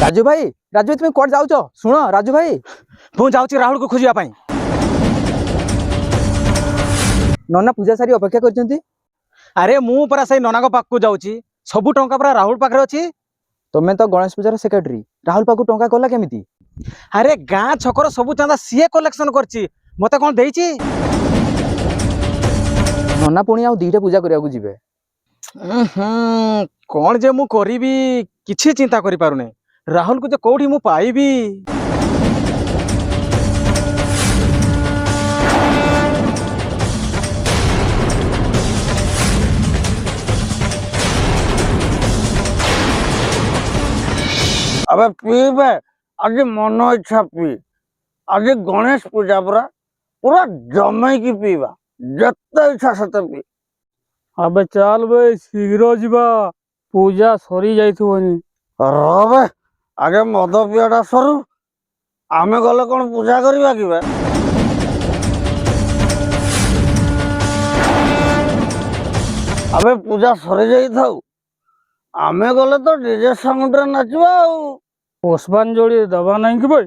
राजू भाई तुम कौन जाऊच शुण राजू भाई मु जाऊँ राहुल को खोजा नना पूजा सारी अपेक्षा कर अरे मु परा से नना पाख को जाऊँ सबू टंका परा राहुल पाखे अच्छी तुम्हें तो गणेश पूजार सेक्रेटरी राहुल पाखु टंका कला केमिति अरे गाँ छकर सबू चांदा सीए कलेक्शन करछि मते कोन देइछि नना पुणी आउ दीटा पूजा करिया को जिवे कौन जे मु करीबी किछि चिंता करि पारुने राहुल को जे कोठी मु पाइबी अबे पीबे आज मन इच्छा पी आज गणेश पूजा पूरा जमे की पीवा जत्ते इच्छा सते पी। अबे चल बे शीघ्र जीवा पूजा सरी जाइथुनी रबे आगे मद पियाटा सरू आमे गले कौन पूजा करवा कि बे अबे पूजा सरी जाई थाउ आमे गले तो डीजे साउंड रे नाचबा पुष्पांजलि दबा नहीं कि भाई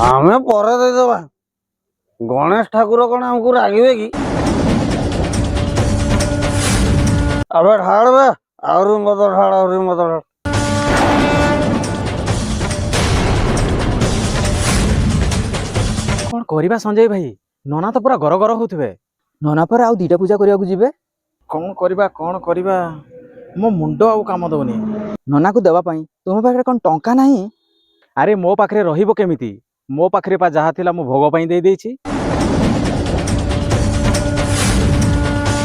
आमे परे दे देबा गणेश ठाकुर कौन हमको रागिबे कि अबे ढाड़ बे आउरी मद ढाड़ कौन करिबा संजय भाई नना तो पूरा गर गर होथबे नना पर आउ दीटा पूजा करिया को जिवे कौन करिबा मो मुंडो आउ काम दउनी नना को देवा पाई तुम पाखरे कोन टंका नहीं अरे मो पाखरे रहिबो केमिति मो पाखरे पा जहा थिला मो भोग पई दे देछि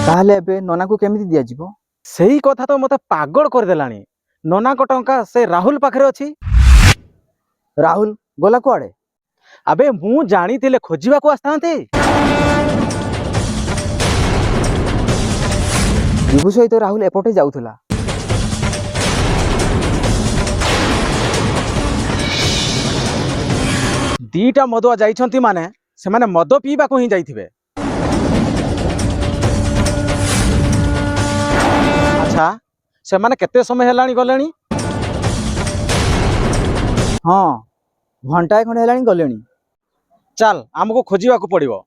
ताहले एबे नना को केमिति दिया जिवो सेही कथा तो मते पागल कर देलानी नना को टंका से राहुल पाखरे अछि राहुल गोला कुआड़े अबे मु जानी थिले खोजिबा को आस्तांते विभू सहित राहुल एपटे जाउथला दीटा मदुआ जाइछंती माने से माने मद पीबा को ही जाइथिबे अच्छा से माने केते समय हेलानी गलेनी हाँ घंटाए खंडे हेलानी गलेनी चल हमको खोजिबा को पड़िबो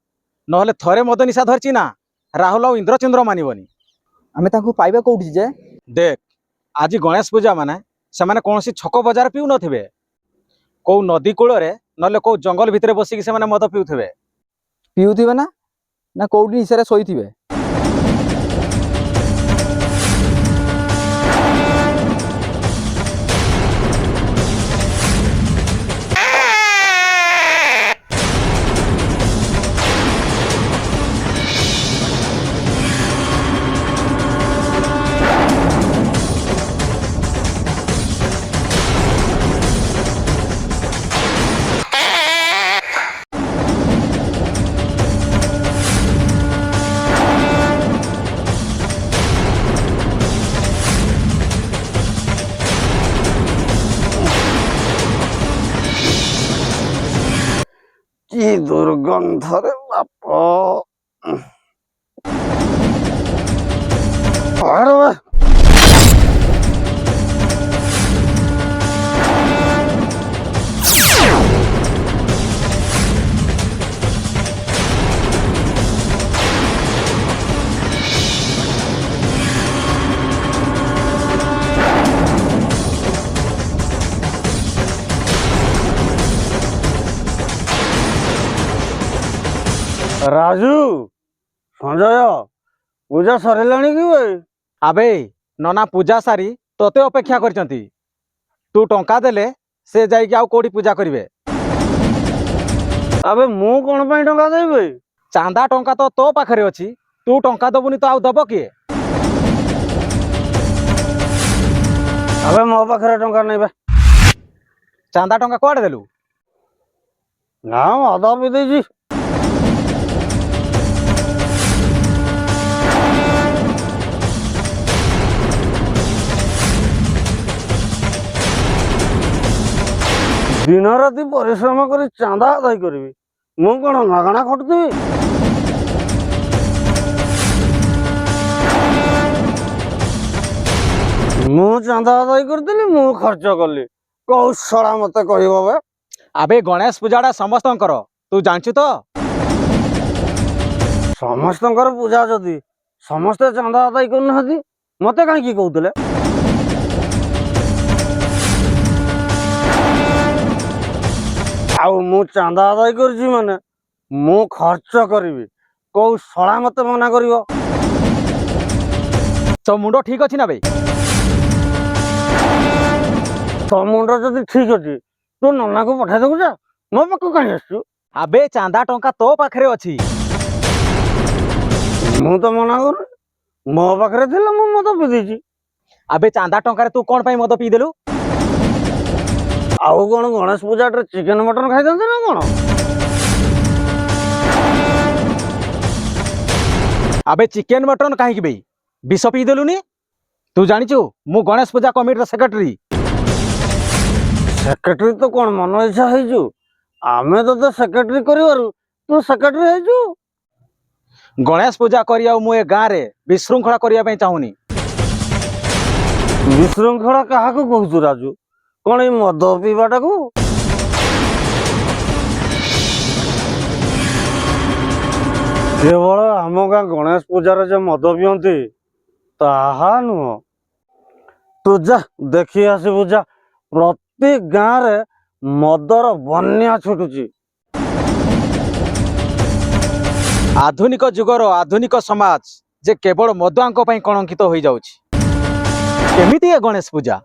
नहले थरे मद निशा धरची ना राहुल और इंद्रचंद्र मानिबनी आमे ताको पाइबा कोउठी जे देख आज गणेश पूजा माने से माने कोनसी छक बाजार पिउ नथिबे को नदी कूल रे नले को जंगल भितरे बसिकी से माने मद पिउथिबे पिउथिबे ना कोउठी निसारे सोइथिबे की दुर्गंध रे बाप अरे बे राजू संजय पूजा सरिलानी कि बे आबे नना पूजा सारी तोते अपेक्षा करचंती तू टंका देले से जाइके आउ कोडी पूजा करिवे अबे मु कोन पई टंका देबे चांदा टंका तो तो पाखरे अछि तू टंका दबुनी तो आउ दबो किए अबे मो पाखरे टंका नै बे चांदा टंका कोआडे देलु ना आधा भी देजी दिन राति परिश्रम कर चांदा आदाय करी मु कौन मागणा खटुवी ମୁଁ ଚାନ୍ଦା ଆଦାୟ କରିଦେଲି, ମୁଁ ଖର୍ଚ୍ଚ କଲି, କୋଉ ଶଳା ମତେ କହିବ ବେ? ଆବେ ଗଣେଶ ପୂଜାଟା ସମସ୍ତଙ୍କର, ତୁ ଜାଣିଛୁ ତ? ସମସ୍ତଙ୍କର ପୂଜା ଯଦି ସମସ୍ତେ ଚାନ୍ଦା ଆଦାୟ କରୁନାହାନ୍ତି, ମତେ କାହିଁକି କହୁଥିଲେ? ଆଉ ମୁଁ ଚାନ୍ଦା ଆଦାୟ କରିଛି ମାନେ ମୁଁ ଖର୍ଚ୍ଚ କରିବି, କୋଉ ଶଳା ମତେ ମନା କରିବ? ତୋ ମୁଣ୍ଡ ଠିକ ଅଛି ନା ବେ? ତୋ ମୁଣ୍ଡ ଯଦି ଠିକ ଅଛି ତୁ ନନାକୁ ପଠେଇ ଦେବୁ, ଯା, ମୋ ପାଖକୁ କାହିଁ ଆସିଛୁ? ଆବେ ଚାନ୍ଦା ଟଙ୍କା ତୋ ପାଖରେ ଅଛି। ମୁଁ ତ ମନା କରୁନି, ମୋ ପାଖରେ ଥିଲା ମୁଁ ମଦ ପିଇ ଦେଇଛି। ଆବେ ଚାନ୍ଦା ଟଙ୍କାରେ ତୁ କଣ ପାଇଁ ମଦ ପିଇଦେଲୁ? ଆଉ କଣ ଗଣେଶ ପୂଜାରେ ଚିକେନ ମଟନ ଖାଇଥାନ୍ତି ନା କଣ? ଆବେ ଚିକେନ ମଟନ କାହିଁକି ବେ? ବିଷ ପିଇଦେଲୁନି? ତୁ ଜାଣିଛୁ ମୁଁ ଗଣେଶ ପୂଜା କମିଟିର ସେକ୍ରେଟାରୀ। ସେକ୍ରେଟାରୀ ତ କଣ ମନ ଇଚ୍ଛା ହେଇଛୁ? ଆମେ ତତେ ସେକ୍ରେଟାରୀ କରିବାରୁ ତୁ ସେକ୍ରେଟାରୀ ହେଇଛୁ? ଗଣେଶ ପୂଜା କରି ଆଉ ମୁଁ ଏ ଗାଁରେ ବିଶୃଙ୍ଖଳା କରିବା ପାଇଁ ଚାହୁଁନି। ବିଶୃଙ୍ଖଳା କାହାକୁ କହୁଛୁ ରାଜୁ? କଣ ଏଇ ମଦ ପିଇବାଟାକୁ? କେବଳ ଆମ ଗାଁ ଗଣେଶ ପୂଜାରେ ଯେ ମଦ ପିଅନ୍ତି ତାହା ନୁହଁ। ତୁ ଯା ଦେଖି ଆସିବୁ, ଯା, ପ୍ରତି ଗାଁରେ ମଦର ବନ୍ୟା ଛୁଟୁଛି। ଆଧୁନିକ ଯୁଗର ଆଧୁନିକ ସମାଜ ଯେ କେବଳ ମଦୁଆଙ୍କ ପାଇଁ କଳଙ୍କିତ ହୋଇଯାଉଛି। କେମିତି ଏ ଗଣେଶ ପୂଜା?